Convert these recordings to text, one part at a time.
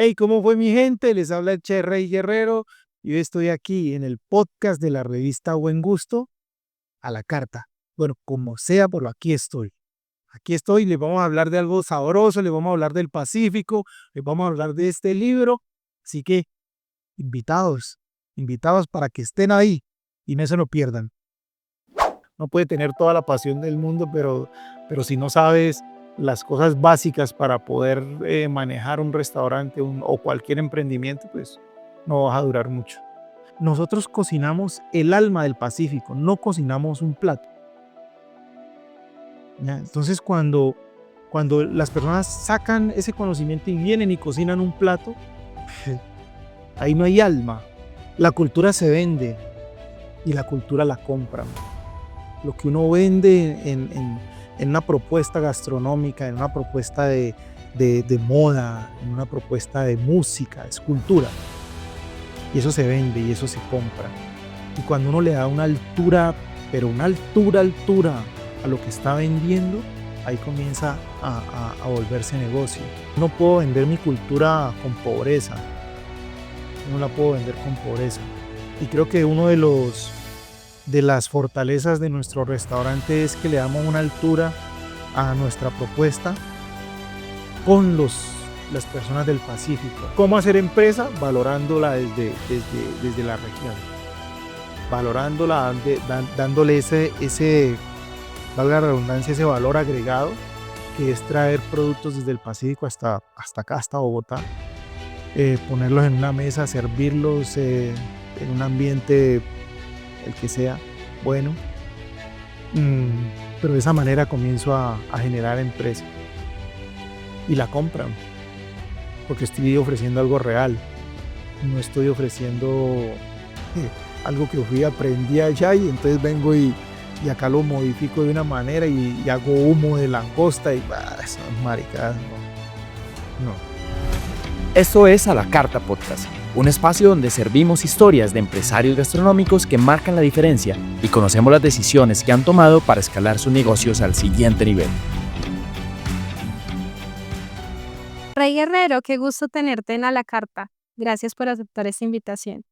Hey, ¿cómo fue mi gente? Les habla el Che Rey Guerrero y hoy estoy aquí en el podcast de la revista Buen Gusto a la carta. Bueno, como sea, pero aquí estoy. Aquí estoy, les vamos a hablar de algo sabroso, les vamos a hablar del Pacífico, les vamos a hablar de este libro. Así que invitados, invitados para que estén ahí y no se lo pierdan. No puede tener toda la pasión del mundo, pero si no sabes las cosas básicas para poder manejar un restaurante o cualquier emprendimiento, pues no vas a durar mucho. Nosotros cocinamos el alma del Pacífico, no cocinamos un plato. ¿Ya? Entonces, cuando las personas sacan ese conocimiento y vienen y cocinan un plato, ahí no hay alma. La cultura se vende y la cultura la compran. Lo que uno vende en una propuesta gastronómica, en una propuesta de moda, en una propuesta de música, es cultura. Y eso se vende y eso se compra. Y cuando uno le da una altura, pero una altura a lo que está vendiendo, ahí comienza a volverse negocio. No puedo vender mi cultura con pobreza, no la puedo vender con pobreza. Y creo que uno de las fortalezas de nuestro restaurante es que le damos una altura a nuestra propuesta con las personas del Pacífico. ¿Cómo hacer empresa? Valorándola desde la región, valorándola, dándole valga la redundancia, ese valor agregado que es traer productos desde el Pacífico hasta acá, hasta Bogotá, ponerlos en una mesa, servirlos en un ambiente, el que sea, bueno. Pero de esa manera comienzo a generar empresa y la compran porque estoy ofreciendo algo real, no estoy ofreciendo algo que fui aprendí allá y entonces vengo y acá lo modifico de una manera y hago humo de langosta y esas maricadas, no. Esto es A la Carta Podcast, un espacio donde servimos historias de empresarios gastronómicos que marcan la diferencia y conocemos las decisiones que han tomado para escalar sus negocios al siguiente nivel. Rey Guerrero, qué gusto tenerte en A la Carta. Gracias por aceptar esta invitación.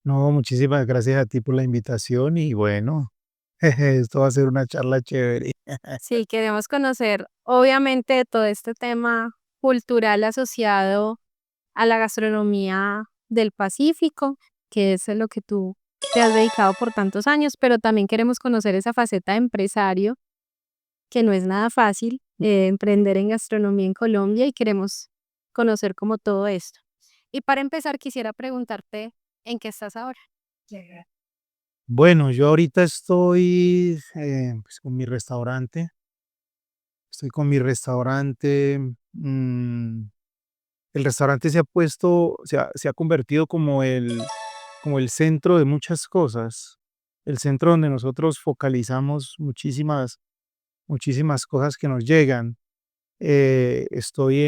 No, muchísimas gracias a ti por la invitación y bueno, esto va a ser una charla chévere. Sí, queremos conocer, obviamente, todo este tema cultural asociado a la gastronomía del Pacífico, que es a lo que tú te has dedicado por tantos años, pero también queremos conocer esa faceta de empresario, que no es nada fácil, emprender en gastronomía en Colombia y queremos conocer como todo esto. Y para empezar, quisiera preguntarte, ¿en qué estás ahora? Bueno, yo ahorita estoy pues, con mi restaurante. Estoy con mi restaurante. El restaurante se ha convertido como el centro de muchas cosas. El centro donde nosotros focalizamos muchísimas cosas que nos llegan. Estoy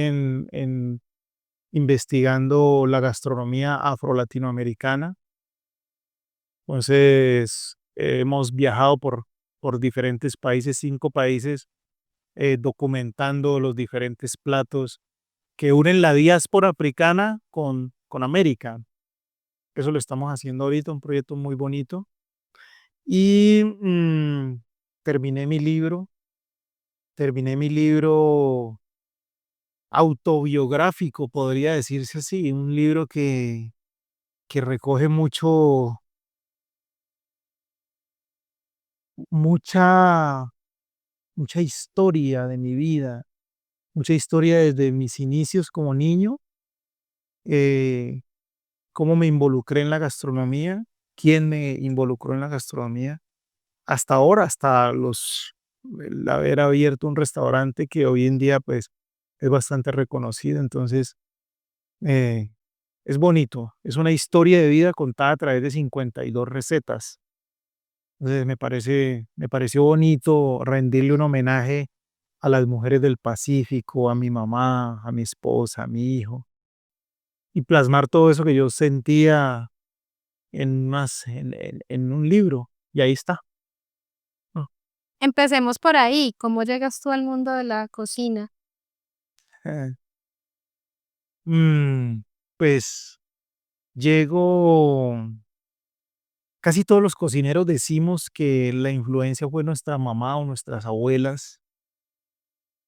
investigando la gastronomía afro-latinoamericana. Entonces, hemos viajado por diferentes países, 5 países, documentando los diferentes platos que unen la diáspora africana con América. Eso lo estamos haciendo ahorita, un proyecto muy bonito. Y terminé mi libro autobiográfico, podría decirse así, un libro que recoge mucha, mucha historia de mi vida, mucha historia desde mis inicios como niño, eh, cómo me involucré en la gastronomía, quién me involucró en la gastronomía, hasta ahora, el haber abierto un restaurante que hoy en día pues es bastante reconocido, entonces eh, es bonito, es una historia de vida contada a través de 52 recetas. Entonces me pareció bonito rendirle un homenaje a las mujeres del Pacífico, a mi mamá, a mi esposa, a mi hijo, y plasmar todo eso que yo sentía en un libro, y ahí está. ¿No? Empecemos por ahí. ¿Cómo llegas tú al mundo de la cocina? Mm, pues llego, casi todos los cocineros decimos que la influencia fue nuestra mamá o nuestras abuelas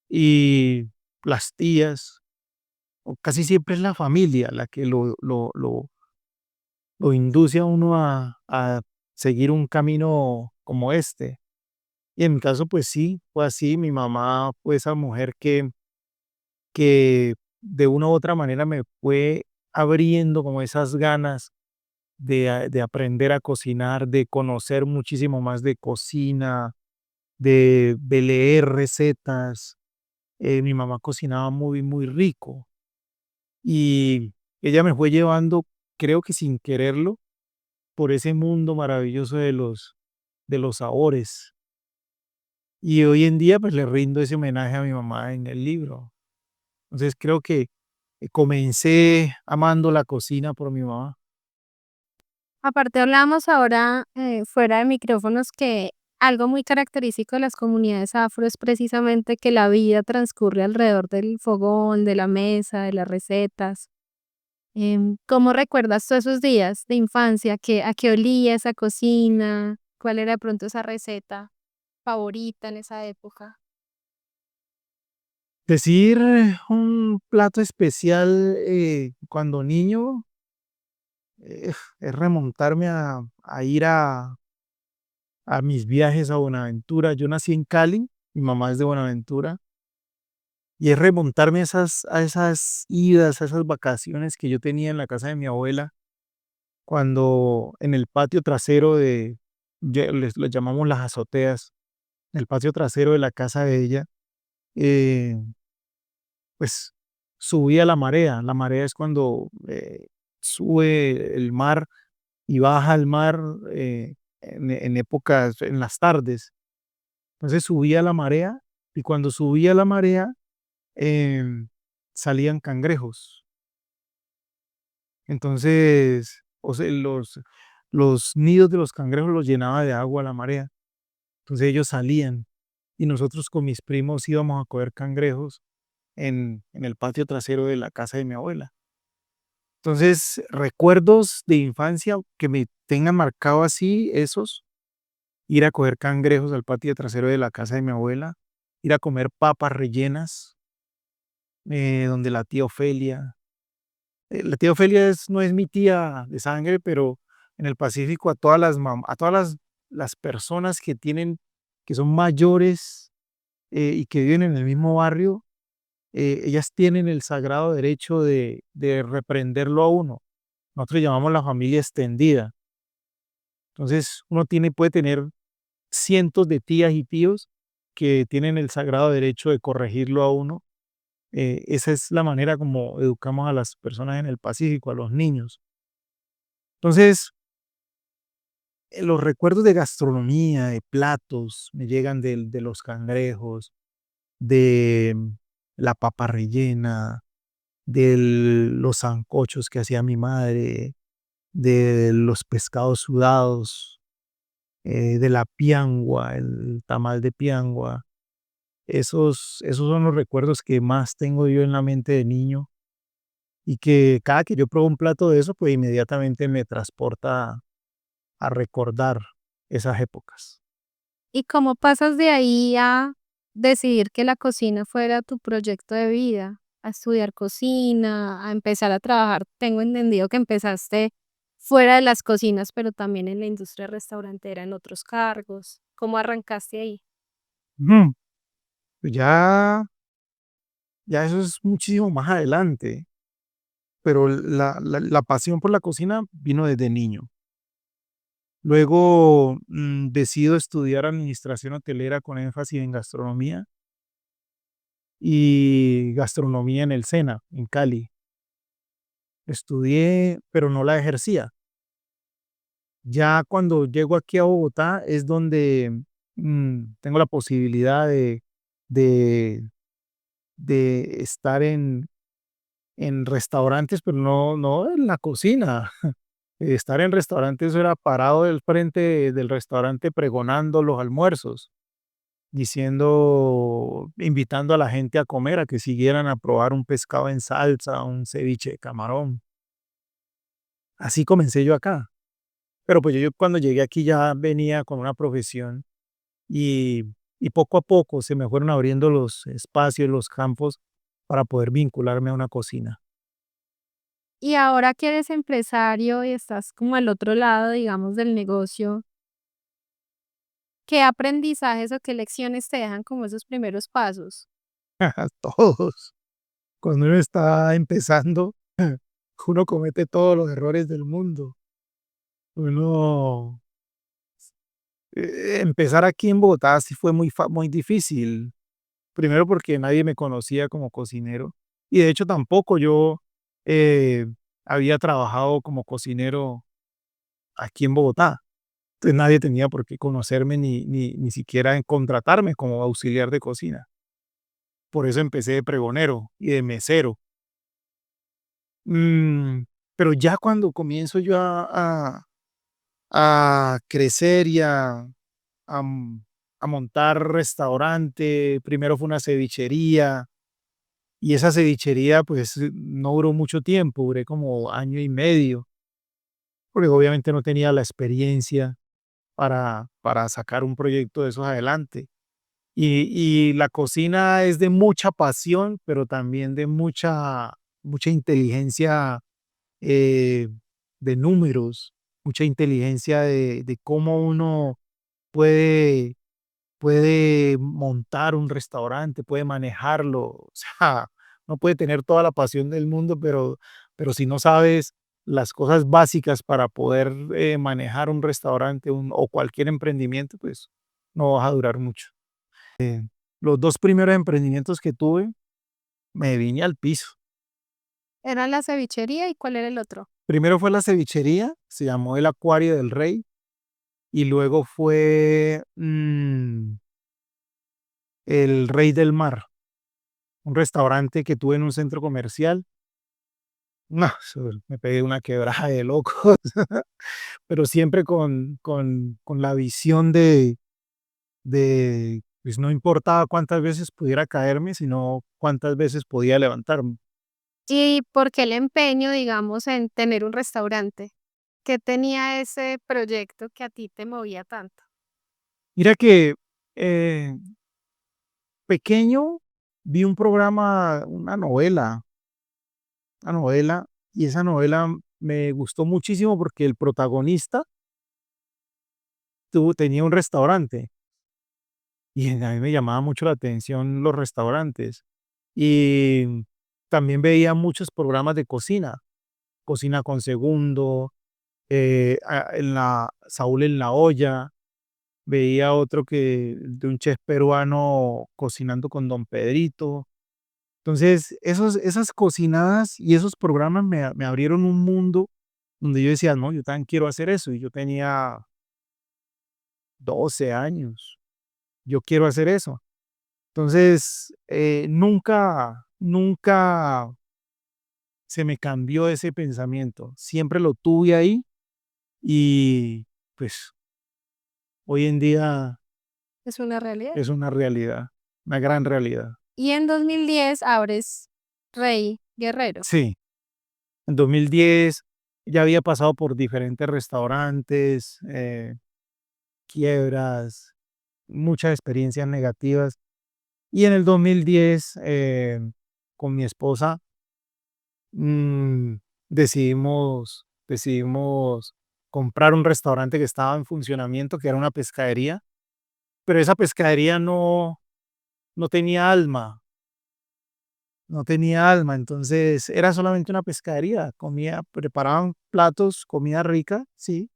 y las tías, o casi siempre es la familia la que lo induce a uno a seguir un camino como este. Y en mi caso, pues sí, fue así. Mi mamá fue esa mujer que de una u otra manera me fue abriendo como esas ganas de aprender a cocinar, de conocer muchísimo más de cocina, de leer recetas. Mi mamá cocinaba muy, muy rico y ella me fue llevando, creo que sin quererlo, por ese mundo maravilloso de los sabores. Y hoy en día, pues le rindo ese homenaje a mi mamá en el libro. Entonces creo que comencé amando la cocina por mi mamá. Aparte hablamos ahora, fuera de micrófonos, que algo muy característico de las comunidades afro es precisamente que la vida transcurre alrededor del fogón, de la mesa, de las recetas. ¿Cómo recuerdas tú esos días de infancia? ¿A qué olía esa cocina? ¿Cuál era de pronto esa receta favorita en esa época? Decir un plato especial cuando niño es remontarme a ir a mis viajes a Buenaventura. Yo nací en Cali, mi mamá es de Buenaventura, y es remontarme a esas idas, a esas vacaciones que yo tenía en la casa de mi abuela, cuando en el patio trasero les llamamos las azoteas, en el patio trasero de la casa de ella, eh, pues subía la marea. La marea es cuando sube el mar y baja el mar en épocas, en las tardes. Entonces subía la marea y cuando subía la marea em, salían cangrejos. Entonces, o sea, los nidos de los cangrejos los llenaba de agua la marea. Entonces ellos salían y nosotros con mis primos íbamos a coger cangrejos en el patio trasero de la casa de mi abuela. Entonces, recuerdos de infancia que me tengan marcado así, esos, ir a coger cangrejos al patio trasero de la casa de mi abuela, ir a comer papas rellenas, donde la tía Ofelia no es mi tía de sangre, pero en el Pacífico a todas a todas las personas que tienen, que son mayores y que viven en el mismo barrio, ellas tienen el sagrado derecho de reprenderlo a uno. Nosotros llamamos la familia extendida. Entonces, puede tener cientos de tías y tíos que tienen el sagrado derecho de corregirlo a uno. Esa es la manera como educamos a las personas en el Pacífico, a los niños. Entonces, los recuerdos de gastronomía, de platos, me llegan de los cangrejos, de la papa rellena, de los sancochos que hacía mi madre, de los pescados sudados, de la piangua, el tamal de piangua. Esos son los recuerdos que más tengo yo en la mente de niño y que cada que yo pruebo un plato de eso, pues inmediatamente me transporta a recordar esas épocas. ¿Y cómo pasas de ahí a decidir que la cocina fuera tu proyecto de vida? A estudiar cocina, a empezar a trabajar. Tengo entendido que empezaste fuera de las cocinas, pero también en la industria restaurantera, en otros cargos. ¿Cómo arrancaste ahí? Ujú. Pues ya eso es muchísimo más adelante, pero la pasión por la cocina vino desde niño. Luego decido estudiar administración hotelera con énfasis en gastronomía y gastronomía en el SENA, en Cali. Estudié, pero no la ejercía. Ya cuando llego aquí a Bogotá es donde tengo la posibilidad de, de estar en restaurantes, pero no en la cocina. Estar en restaurantes era parado del frente del restaurante pregonando los almuerzos. diciendo, invitando a la gente a comer, a que siguieran a probar un pescado en salsa, un ceviche de camarón. Así comencé yo acá. Pero pues yo cuando llegué aquí ya venía con una profesión y, y poco a poco se me fueron abriendo los espacios, los campos para poder vincularme a una cocina. Y ahora que eres empresario y estás como al otro lado, digamos, del negocio, ¿qué aprendizajes o qué lecciones te dejan como esos primeros pasos? Todos. Cuando uno está empezando, uno comete todos los errores del mundo. Uno, empezar aquí en Bogotá sí fue muy difícil. Primero porque nadie me conocía como cocinero y de hecho tampoco yo eh, había trabajado como cocinero aquí en Bogotá. Entonces nadie tenía por qué conocerme ni siquiera en contratarme como auxiliar de cocina. Por eso empecé de pregonero y de mesero. Mm, pero ya cuando comienzo yo a crecer y a m- a montar restaurante, primero fue una cevichería. Y esa cevichería, pues, no duró mucho tiempo, duré como año y medio, porque obviamente no tenía la experiencia para sacar un proyecto de esos adelante. Y la cocina es de mucha pasión, pero también de mucha inteligencia, eh, de números, mucha inteligencia de cómo uno puede puede montar un restaurante, puede manejarlo, o sea, no puede tener toda la pasión del mundo, pero si no sabes las cosas básicas para poder, manejar un restaurante, o cualquier emprendimiento, pues, no vas a durar mucho. Los 2 primeros emprendimientos que tuve, me vine al piso. ¿Era la cevichería y cuál era el otro? Primero fue la cevichería, se llamó El Acuario del Rey, y luego fue, El Rey del Mar, un restaurante que tuve en un centro comercial. No, eso me pegué una quebrada de locos, pero siempre con la visión pues, no importaba cuántas veces pudiera caerme, sino cuántas veces podía levantarme. ¿Y por qué el empeño, digamos, en tener un restaurante? ¿Qué tenía ese proyecto que a ti te movía tanto? Mira que, eh, pequeño vi un programa, una novela, y esa novela me gustó muchísimo porque el protagonista tenía un restaurante, y a mí me llamaba mucho la atención los restaurantes. Y también veía muchos programas de cocina, Cocina con Segundo, en la Saúl en la olla, veía otro que de un chef peruano cocinando con Don Pedrito. Entonces, esas cocinadas y esos programas me abrieron un mundo donde yo decía: "No, yo también quiero hacer eso", y yo tenía 12 años, yo quiero hacer eso. Entonces, nunca se me cambió ese pensamiento. Siempre lo tuve ahí y pues hoy en día Es una realidad. es una realidad, una gran realidad. Y en 2010 abres Rey Guerrero. Sí, en 2010 ya había pasado por diferentes restaurantes, quiebras, muchas experiencias negativas. Y en el 2010, con mi esposa, mm, decidimos comprar un restaurante que estaba en funcionamiento, que era una pescadería, pero esa pescadería no tenía alma, no tenía alma, entonces era solamente una pescadería, preparaban platos, comida rica, sí,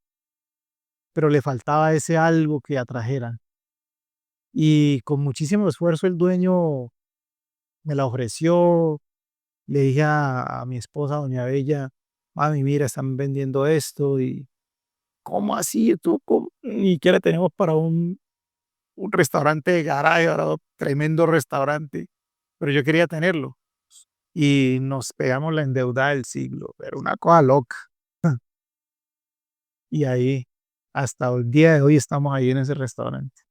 pero le faltaba ese algo que atrajeran. Y con muchísimo esfuerzo el dueño me la ofreció, le dije a mi esposa, doña Bella: "Mami, mira, están vendiendo esto", y ¿cómo así? ¿Tú cómo? Ni siquiera tenemos para un restaurante de garaje, ahora tremendo restaurante, pero yo quería tenerlo. Y nos pegamos la endeudada del siglo, pero una cosa loca. Y ahí, hasta el día de hoy estamos ahí en ese restaurante.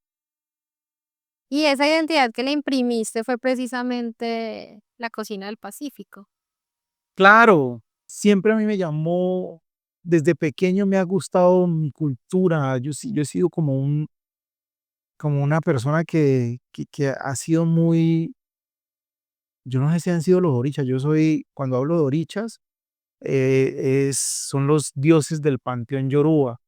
Y esa identidad que le imprimiste fue precisamente la cocina del Pacífico. Claro, siempre a mí me llamó, desde pequeño me ha gustado mi cultura. Yo he sido como una persona que ha sido muy, yo no sé si han sido los orichas, cuando hablo de orichas, son los dioses del panteón Yoruba.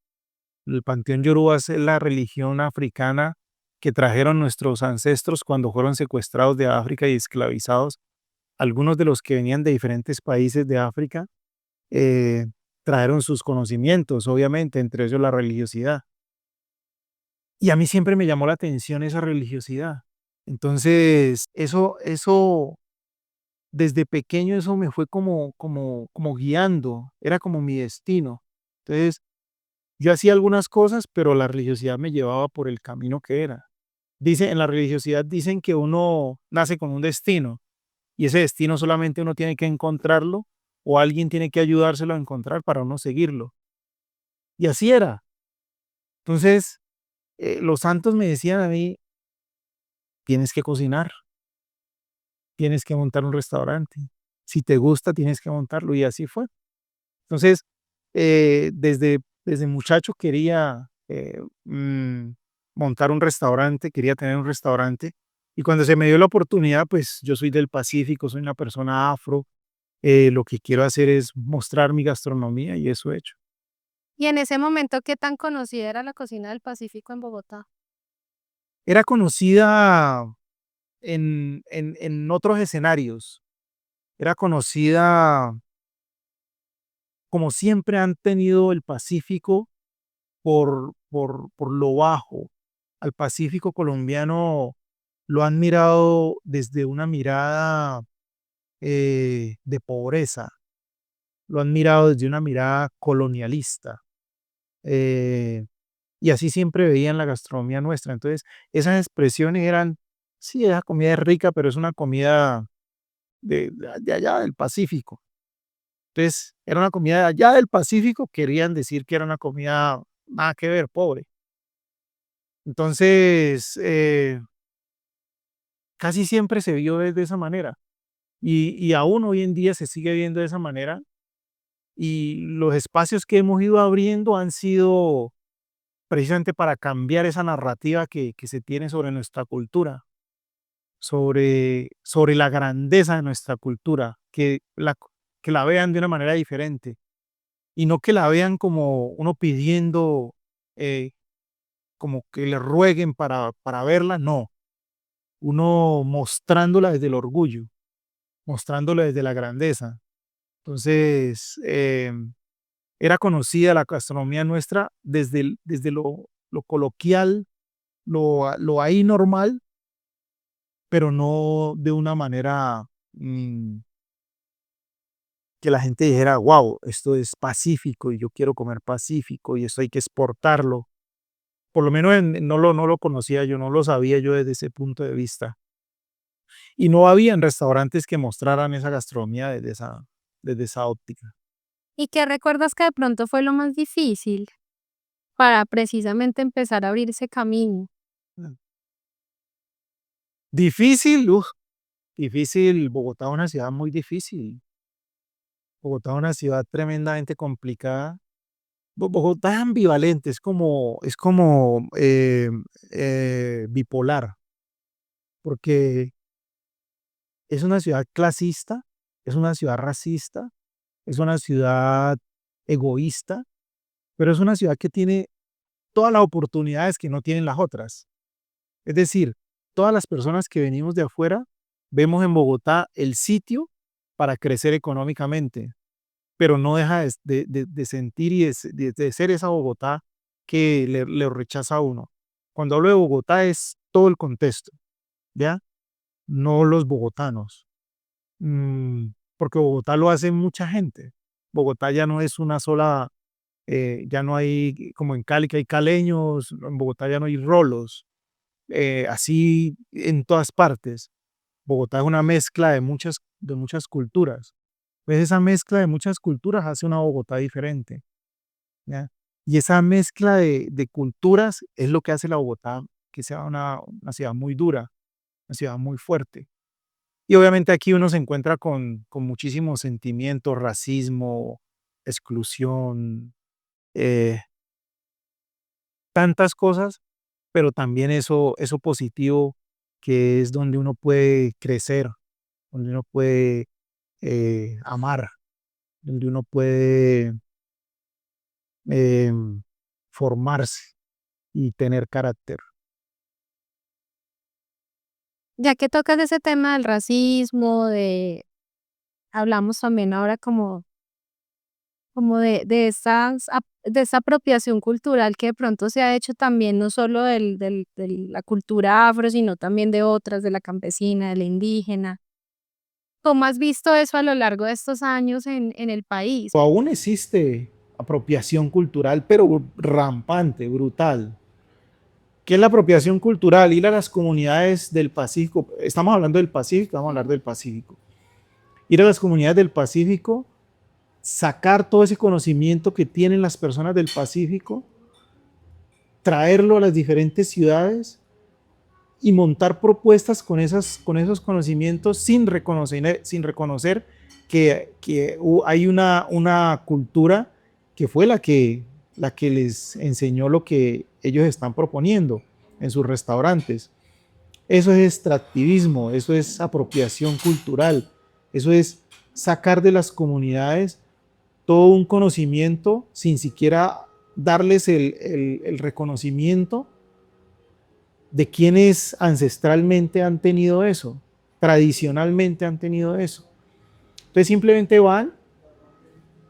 El panteón Yoruba es la religión africana que trajeron nuestros ancestros cuando fueron secuestrados de África y esclavizados. Algunos de los que venían de diferentes países de África eh, trajeron sus conocimientos, obviamente, entre ellos la religiosidad. Y a mí siempre me llamó la atención esa religiosidad. Entonces, desde pequeño eso me fue como guiando, era como mi destino. Entonces, yo hacía algunas cosas, pero la religiosidad me llevaba por el camino que era. En la religiosidad dicen que uno nace con un destino y ese destino solamente uno tiene que encontrarlo o alguien tiene que ayudárselo a encontrar para uno seguirlo. Y así era. Entonces, los santos me decían a mí, tienes que cocinar, tienes que montar un restaurante. Si te gusta, tienes que montarlo. Y así fue. Entonces, desde muchacho quería montar un restaurante, quería tener un restaurante. Y cuando se me dio la oportunidad, pues yo soy del Pacífico, soy una persona afro. Lo que quiero hacer es mostrar mi gastronomía y eso he hecho. Y en ese momento, ¿qué tan conocida era la cocina del Pacífico en Bogotá? Era conocida en otros escenarios. Era conocida como siempre han tenido el Pacífico por lo bajo. Al Pacífico colombiano lo han mirado desde una mirada de pobreza, lo han mirado desde una mirada colonialista. eh, y así siempre veían la gastronomía nuestra. Entonces, esas expresiones eran, sí, esa comida es rica, pero es una comida de allá del Pacífico. Entonces, era una comida de allá del Pacífico, querían decir que era una comida nada que ver, pobre. Entonces, casi siempre se vio de esa manera y aún hoy en día se sigue viendo de esa manera y los espacios que hemos ido abriendo han sido precisamente para cambiar esa narrativa que se tiene sobre nuestra cultura, sobre la grandeza de nuestra cultura, que la vean de una manera diferente y no que la vean como uno pidiendo, eh, como que le rueguen para verla, no, uno mostrándola desde el orgullo, mostrándola desde la grandeza. Entonces, era conocida la gastronomía nuestra desde lo coloquial, lo ahí normal, pero no de una manera que la gente dijera, wow, esto es pacífico y yo quiero comer pacífico y esto hay que exportarlo. Por lo menos no lo conocía yo, no lo sabía yo desde ese punto de vista. Y no habían restaurantes que mostraran esa gastronomía desde esa óptica. ¿Y qué recuerdas que de pronto fue lo más difícil para precisamente empezar a abrir ese camino? Mm. Difícil, difícil. Bogotá es una ciudad muy difícil. Bogotá es una ciudad tremendamente complicada. Bogotá es ambivalente, es como bipolar, porque es una ciudad clasista, es una ciudad racista, es una ciudad egoísta, pero es una ciudad que tiene todas las oportunidades que no tienen las otras. Es decir, todas las personas que venimos de afuera vemos en Bogotá el sitio para crecer económicamente, pero no deja de sentir y de ser esa Bogotá que le rechaza a uno. Cuando hablo de Bogotá es todo el contexto, ¿ya? No los bogotanos. Porque Bogotá lo hace mucha gente. Bogotá ya no es una sola, ya no hay, como en Cali que hay caleños, en Bogotá ya no hay rolos, así en todas partes. Bogotá es una mezcla de muchas culturas. Pues esa mezcla de muchas culturas hace una Bogotá diferente, ¿ya? Y esa mezcla de culturas es lo que hace la Bogotá que sea una ciudad muy dura, una ciudad muy fuerte. Y obviamente aquí uno se encuentra con muchísimos sentimientos, racismo, exclusión, eh, tantas cosas, pero también eso positivo que es donde uno puede crecer, donde uno puede amar, donde uno puede formarse y tener carácter. Ya que tocas ese tema del racismo, hablamos también ahora como de de esa apropiación cultural que de pronto se ha hecho también, no solo de la cultura afro, sino también de otras, de la campesina, de la indígena. ¿Cómo has visto eso a lo largo de estos años en el país? Aún existe apropiación cultural, pero rampante, brutal. ¿Qué es la apropiación cultural? Ir a las comunidades del Pacífico, estamos hablando del Pacífico, vamos a hablar del Pacífico. Ir a las comunidades del Pacífico, sacar todo ese conocimiento que tienen las personas del Pacífico, traerlo a las diferentes ciudades y montar propuestas con esos conocimientos sin reconocer que hay una cultura que fue la que les enseñó lo que ellos están proponiendo en sus restaurantes. Eso es extractivismo, eso es apropiación cultural, eso es sacar de las comunidades todo un conocimiento sin siquiera darles el reconocimiento de quienes ancestralmente han tenido eso, tradicionalmente han tenido eso. Entonces simplemente van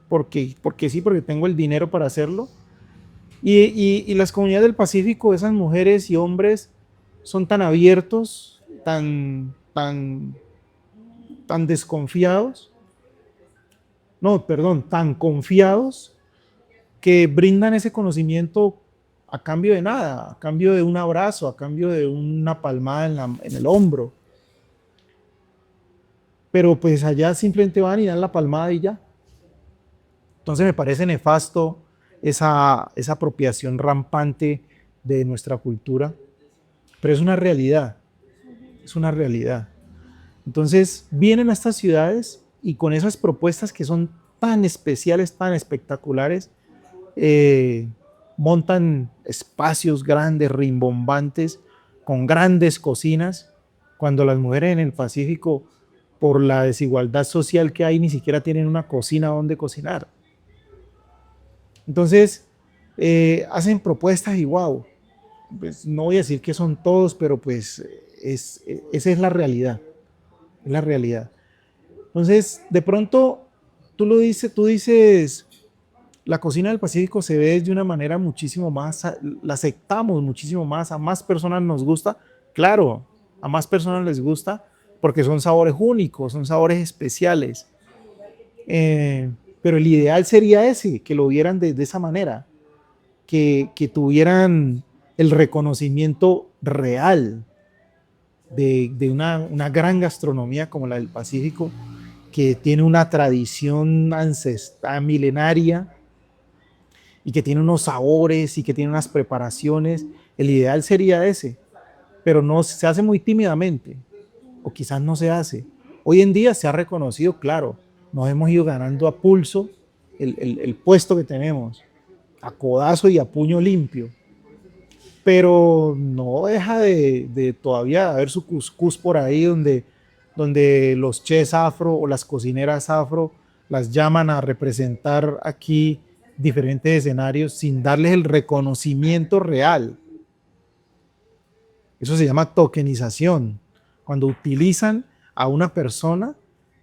porque sí, porque tengo el dinero para hacerlo. Y las comunidades del Pacífico, esas mujeres y hombres son tan abiertos, tan desconfiados, no, perdón, tan confiados que brindan ese conocimiento a cambio de nada, a cambio de un abrazo, a cambio de una palmada en el hombro. Pero pues allá simplemente van y dan la palmada y ya. Entonces me parece nefasto esa apropiación rampante de nuestra cultura, pero es una realidad, es una realidad. Entonces vienen a estas ciudades y con esas propuestas que son tan especiales, tan espectaculares, montan espacios grandes, rimbombantes, con grandes cocinas, cuando las mujeres en el Pacífico, por la desigualdad social que hay, ni siquiera tienen una cocina donde cocinar. Entonces, hacen propuestas y wow, pues no voy a decir que son todos, pero pues esa es la realidad, es la realidad. Entonces, de pronto, tú dices, la cocina del Pacífico se ve de una manera muchísimo más, la aceptamos muchísimo más, a más personas nos gusta, claro, a más personas les gusta porque son sabores únicos, son sabores especiales. Eh, pero el ideal sería ese, que lo vieran de esa manera, que tuvieran el reconocimiento real de una gran gastronomía como la del Pacífico, que tiene una tradición ancestral, milenaria, y que tiene unos sabores y que tiene unas preparaciones. El ideal sería ese, pero no se hace muy tímidamente, o quizás no se hace. Hoy en día se ha reconocido, claro, nos hemos ido ganando a pulso el puesto que tenemos, a codazo y a puño limpio, pero no deja de todavía haber su cuscús por ahí donde los chefs afro o las cocineras afro las llaman a representar aquí diferentes escenarios sin darles el reconocimiento real. Eso se llama tokenización, cuando utilizan a una persona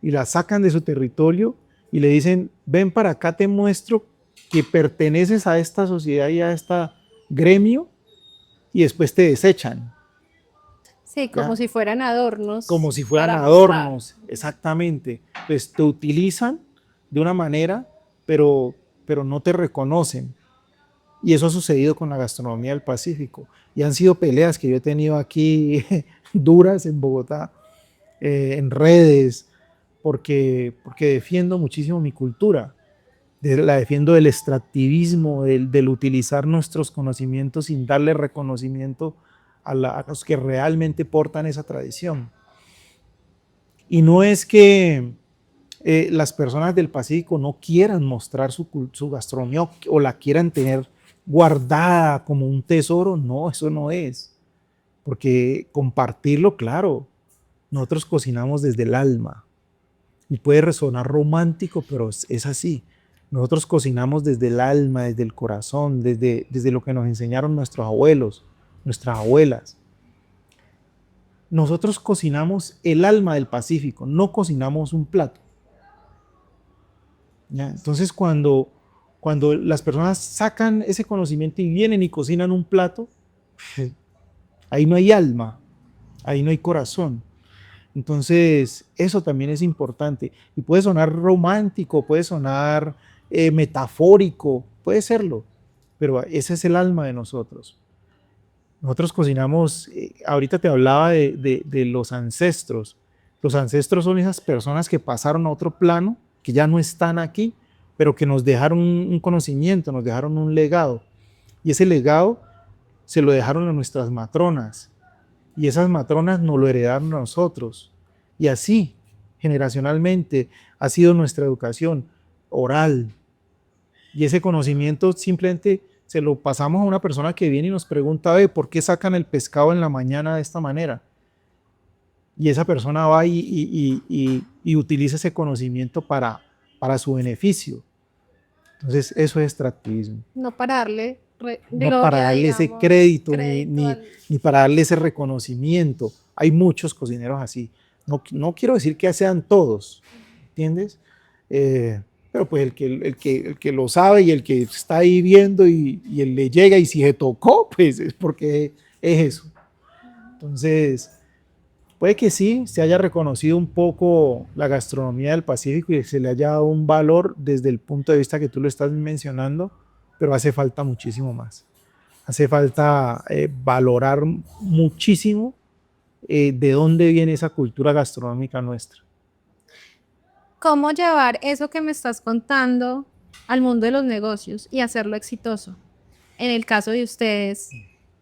y la sacan de su territorio y le dicen, ven para acá, te muestro que perteneces a esta sociedad y a este gremio, y después te desechan. Sí, como ¿Ya? si fueran adornos Como si fueran para mostrar. adornos, exactamente. Pues te utilizan de una manera, pero no te reconocen. Y eso ha sucedido con la gastronomía del Pacífico. Y han sido peleas que yo he tenido aquí duras en Bogotá, en redes, porque defiendo muchísimo mi cultura. La defiendo del extractivismo, del utilizar nuestros conocimientos sin darle reconocimiento a los que realmente portan esa tradición. Y no es que las personas del Pacífico no quieran mostrar su gastronomía o la quieran tener guardada como un tesoro, no, eso no es. Porque compartirlo, claro, nosotros cocinamos desde el alma y puede resonar romántico, pero es así. Nosotros cocinamos desde el alma, desde el corazón, desde lo que nos enseñaron nuestros abuelos, nuestras abuelas. Nosotros cocinamos el alma del Pacífico, no cocinamos un plato. ¿Ya? Entonces, cuando las personas sacan ese conocimiento y vienen y cocinan un plato, ahí no hay alma, ahí no hay corazón. Entonces, eso también es importante. Y puede sonar romántico, puede sonar metafórico, puede serlo, pero ese es el alma de nosotros. Nosotros cocinamos, ahorita te hablaba de los ancestros. Los ancestros son esas personas que pasaron a otro plano, que ya no están aquí, pero que nos dejaron un conocimiento, nos dejaron un legado. Y ese legado se lo dejaron a nuestras matronas. Y esas matronas nos lo heredaron a nosotros. Y así, generacionalmente, ha sido nuestra educación oral. Y ese conocimiento simplemente se lo pasamos a una persona que viene y nos pregunta, ¿por qué sacan el pescado en la mañana de esta manera? Y esa persona va y utiliza ese conocimiento para su beneficio. Entonces, eso es extractivismo. No para darle No para darle ese crédito, ni para darle ese reconocimiento. Hay muchos cocineros así. No quiero decir que sean todos, ¿entiendes? Pero pues el que lo sabe y el que está ahí viendo y él le llega y si se tocó, pues es porque es eso. Entonces, puede que sí se haya reconocido un poco la gastronomía del Pacífico y se le haya dado un valor desde el punto de vista que tú lo estás mencionando, pero hace falta muchísimo más. Hace falta valorar muchísimo de dónde viene esa cultura gastronómica nuestra. ¿Cómo llevar eso que me estás contando al mundo de los negocios y hacerlo exitoso? En el caso de ustedes,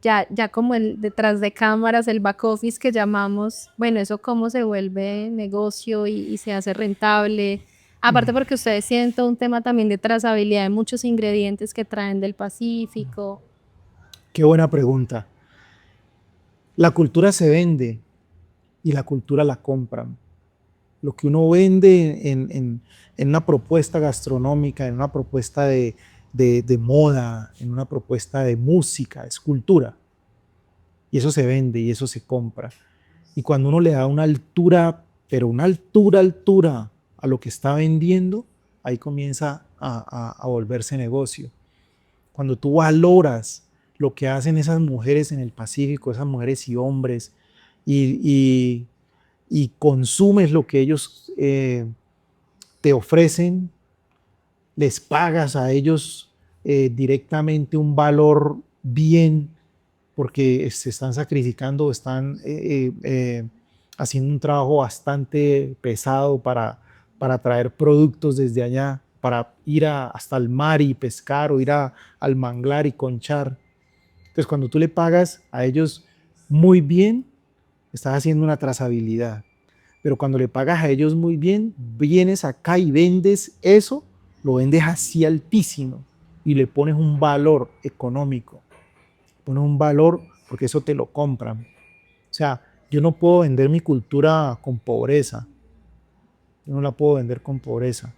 ya como el detrás de cámaras, el back office que llamamos, bueno, eso cómo se vuelve negocio y se hace rentable. Aparte porque ustedes tienen todo un tema también de trazabilidad de muchos ingredientes que traen del Pacífico. Qué buena pregunta. La cultura se vende y la cultura la compran. Lo que uno vende en una propuesta gastronómica, en una propuesta de moda, en una propuesta de música, es cultura. Y eso se vende y eso se compra. Y cuando uno le da una altura, pero una altura a lo que está vendiendo, ahí comienza a volverse negocio. Cuando tú valoras lo que hacen esas mujeres en el Pacífico, esas mujeres y hombres, y consumes lo que ellos te ofrecen, les pagas a ellos directamente un valor bien, porque se están sacrificando, están haciendo un trabajo bastante pesado para traer productos desde allá, para ir hasta el mar y pescar o ir al manglar y conchar. Entonces, cuando tú le pagas a ellos muy bien, estás haciendo una trazabilidad. Pero cuando le pagas a ellos muy bien, vienes acá y vendes eso, lo vendes así altísimo y le pones un valor económico. Pones un valor porque eso te lo compran. O sea, yo no puedo vender mi cultura con pobreza. Yo no la puedo vender con pobreza.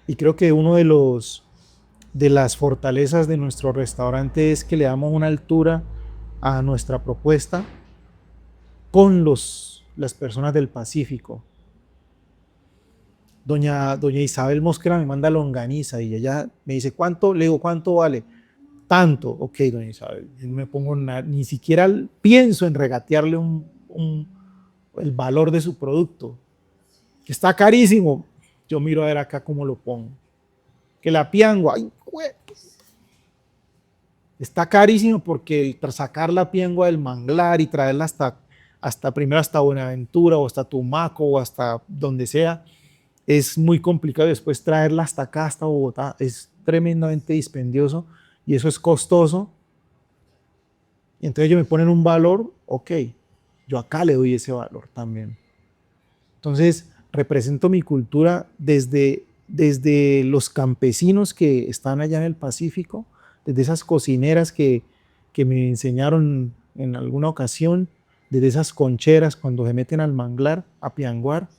Y creo que uno de las fortalezas de nuestro restaurante es que le damos una altura a nuestra propuesta con las personas del Pacífico. Doña Isabel Mosquera me manda longaniza y ella me dice, ¿cuánto? Le digo, ¿cuánto vale? Tanto. Ok, doña Isabel, no me pongo ni siquiera pienso en regatearle el valor de su producto. Que está carísimo. Yo miro a ver acá cómo lo pongo. Que la piangua, ay, está carísimo porque tras sacar la piangua del manglar y traerla primero hasta Buenaventura o hasta Tumaco o hasta donde sea, es muy complicado. Después traerla hasta acá, hasta Bogotá, es tremendamente dispendioso y eso es costoso. Y entonces ellos me ponen un valor, ok, yo acá le doy ese valor también. Entonces, represento mi cultura desde los campesinos que están allá en el Pacífico, desde esas cocineras que me enseñaron en alguna ocasión, desde esas concheras cuando se meten al manglar, a pianguar.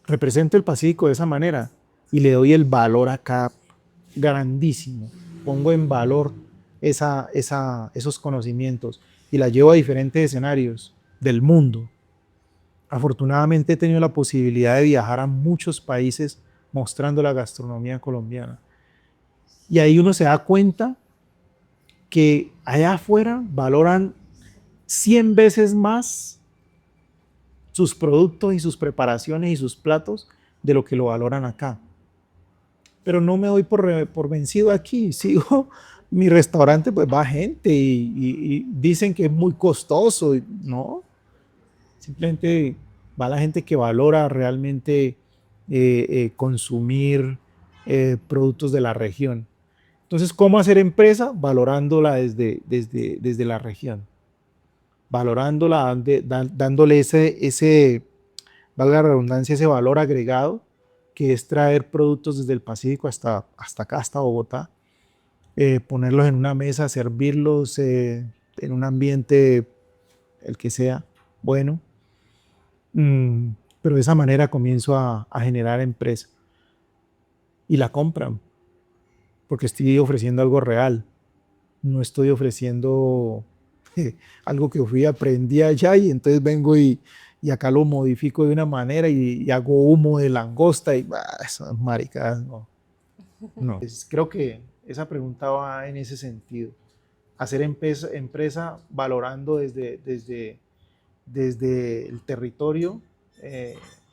Represento el Pacífico de esa manera y le doy el valor acá grandísimo. Pongo en valor esos conocimientos y la llevo a diferentes escenarios del mundo. Afortunadamente he tenido la posibilidad de viajar a muchos países mostrando la gastronomía colombiana. Y ahí uno se da cuenta que allá afuera valoran 100 veces más sus productos y sus preparaciones y sus platos de lo que lo valoran acá. Pero no me doy por vencido aquí, sigo mi restaurante, pues va gente y dicen que es muy costoso, no, simplemente va la gente que valora realmente consumir productos de la región. Entonces, ¿cómo hacer empresa? Valorándola desde la región, valorándola, dándole valga la redundancia, ese valor agregado, que es traer productos desde el Pacífico hasta acá, hasta Bogotá, ponerlos en una mesa, servirlos en un ambiente, el que sea, bueno. Pero de esa manera comienzo a generar empresa. Y la compran, porque estoy ofreciendo algo real. No estoy ofreciendo algo que fui, aprendí allá y entonces vengo y acá lo modifico de una manera y hago humo de langosta y esas maricadas, no. No. Creo que esa pregunta va en ese sentido. Hacer empresa valorando desde el territorio,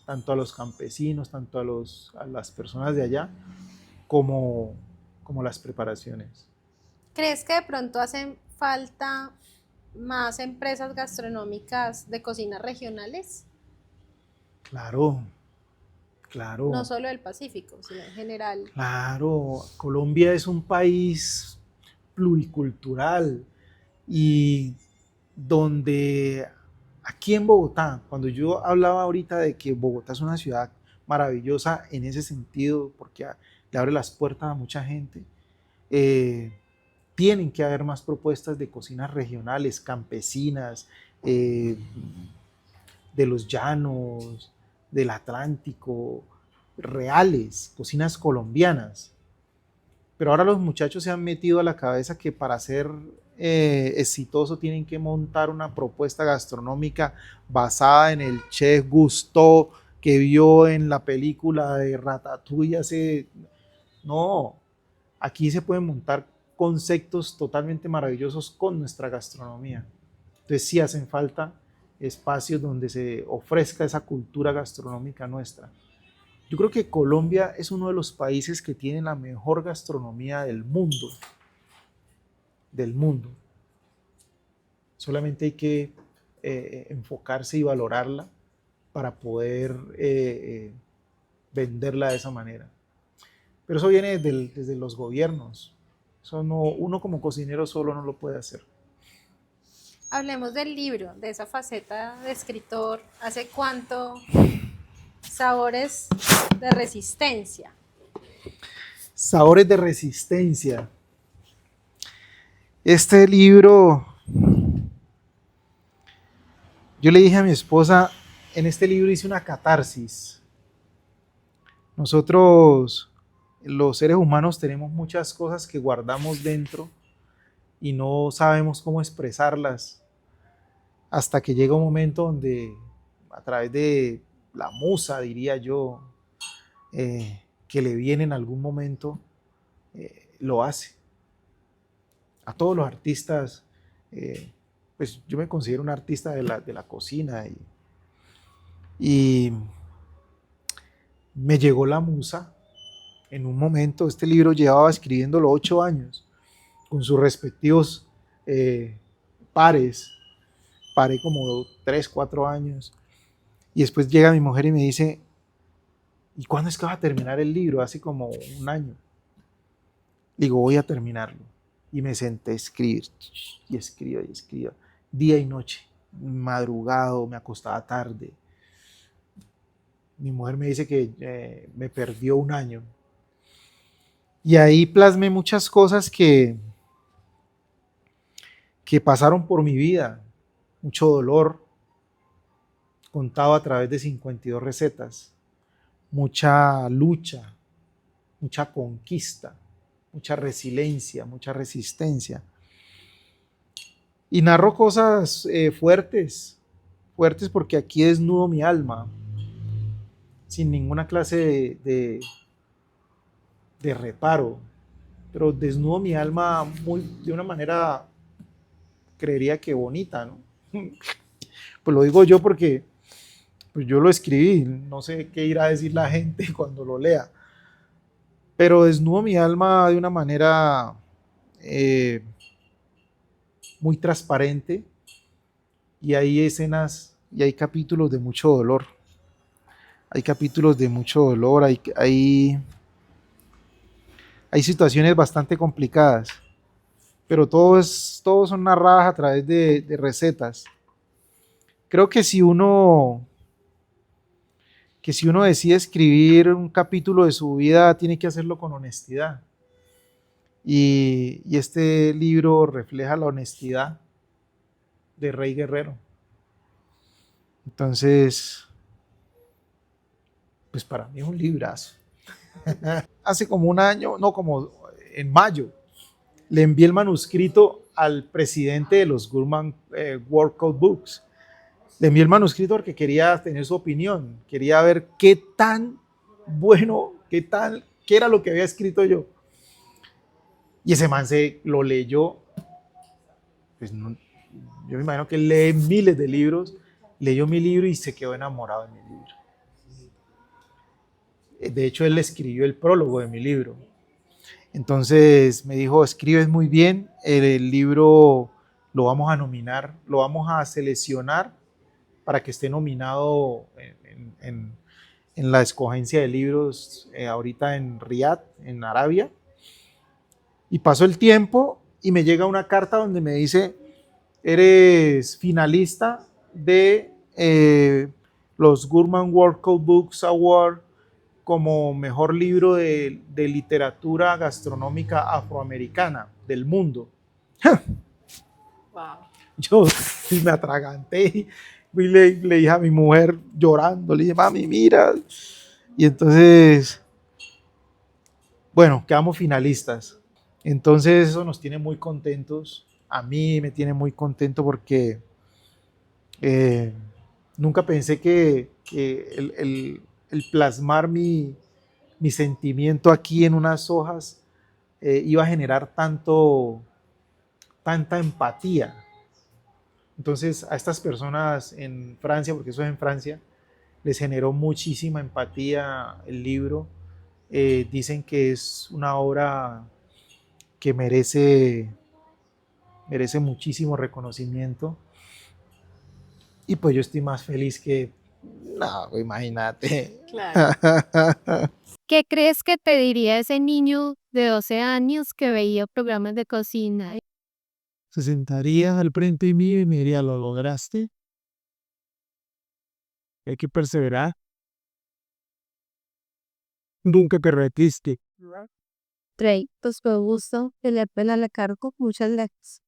tanto a los campesinos, tanto a las personas de allá, como las preparaciones. ¿Crees que de pronto hacen falta más empresas gastronómicas de cocinas regionales? Claro, claro. No solo del Pacífico, sino en general. Claro, Colombia es un país pluricultural y donde aquí en Bogotá, cuando yo hablaba ahorita de que Bogotá es una ciudad maravillosa en ese sentido, porque le abre las puertas a mucha gente, tienen que haber más propuestas de cocinas regionales, campesinas, de los llanos, del Atlántico, reales, cocinas colombianas. Pero ahora los muchachos se han metido a la cabeza que para ser exitoso tienen que montar una propuesta gastronómica basada en el chef Gusteau que vio en la película de Ratatouille hace... No, aquí se pueden montar conceptos totalmente maravillosos con nuestra gastronomía. Entonces sí hacen falta espacios donde se ofrezca esa cultura gastronómica nuestra. Yo creo que Colombia es uno de los países que tiene la mejor gastronomía del mundo. Del mundo. Solamente hay que enfocarse y valorarla para poder venderla de esa manera. Pero eso viene desde los gobiernos. Eso no, uno como cocinero solo no lo puede hacer. Hablemos del libro, de esa faceta de escritor. ¿Hace cuánto? Sabores de resistencia. Sabores de resistencia. Este libro, yo le dije a mi esposa, en este libro hice una catarsis. Nosotros, los seres humanos, tenemos muchas cosas que guardamos dentro y no sabemos cómo expresarlas hasta que llega un momento donde a través de la musa, diría yo, que le viene en algún momento, lo hace. A todos los artistas, pues yo me considero un artista de la cocina y me llegó la musa en un momento. Este libro llevaba escribiéndolo 8 años con sus respectivos pares. Paré como 3, 4 años y después llega mi mujer y me dice, ¿y cuándo es que vas a terminar el libro? Hace como un año. Digo, voy a terminarlo. Y me senté a escribir y escribía, día y noche. madrugado, me acostaba tarde. Mi mujer me dice que me perdió un año. Y ahí plasmé muchas cosas que pasaron por mi vida. Mucho dolor, contado a través de 52 recetas. Mucha lucha, mucha conquista, mucha resiliencia, mucha resistencia. Y narro cosas fuertes, fuertes porque aquí desnudo mi alma, sin ninguna clase de reparo, pero desnudo mi alma de una manera, creería que bonita, ¿no? Pues lo digo yo porque pues yo lo escribí, no sé qué irá a decir la gente cuando lo lea, pero desnudo mi alma de una manera eh, muy transparente y hay escenas y hay capítulos de mucho dolor. Hay capítulos de mucho dolor, hay situaciones bastante complicadas, pero todo son narradas a través de recetas. Creo que si uno decide escribir un capítulo de su vida, tiene que hacerlo con honestidad. Y este libro refleja la honestidad de Rey Guerrero. Entonces, pues para mí es un librazo. Hace como un año, no, como en mayo, le envié el manuscrito al presidente de los Gurman World Code Books. Le envié el manuscrito porque quería tener su opinión, quería ver qué tan bueno, qué era lo que había escrito yo. Y ese man se lo leyó, pues no, yo me imagino que él lee miles de libros, leyó mi libro y se quedó enamorado de mi libro. De hecho, él escribió el prólogo de mi libro. Entonces me dijo, escribes muy bien, el libro lo vamos a nominar, lo vamos a seleccionar para que esté nominado en la escogencia de libros ahorita en Riyadh, en Arabia. Y pasó el tiempo y me llega una carta donde me dice, eres finalista de los Gurman World Code Books Award como mejor libro de literatura gastronómica afroamericana del mundo. Wow. Yo me atraganté y le dije a mi mujer llorando, le dije, mami, mira. Y entonces, bueno, quedamos finalistas. Entonces eso nos tiene muy contentos. A mí me tiene muy contento porque eh, nunca pensé que el plasmar mi sentimiento aquí en unas hojas iba a generar tanta empatía. Entonces a estas personas en Francia, porque eso es en Francia, les generó muchísima empatía el libro. Dicen que es una obra que merece muchísimo reconocimiento. Y pues yo estoy más feliz que, no, imagínate. Claro. ¿Qué crees que te diría ese niño de 12 años que veía programas de cocina? Se sentaría al frente mío y me diría, ¿lo lograste? Hay que perseverar. Nunca te retiste. Trey, pues fue un gusto tenerte a la cargo. Muchas gracias.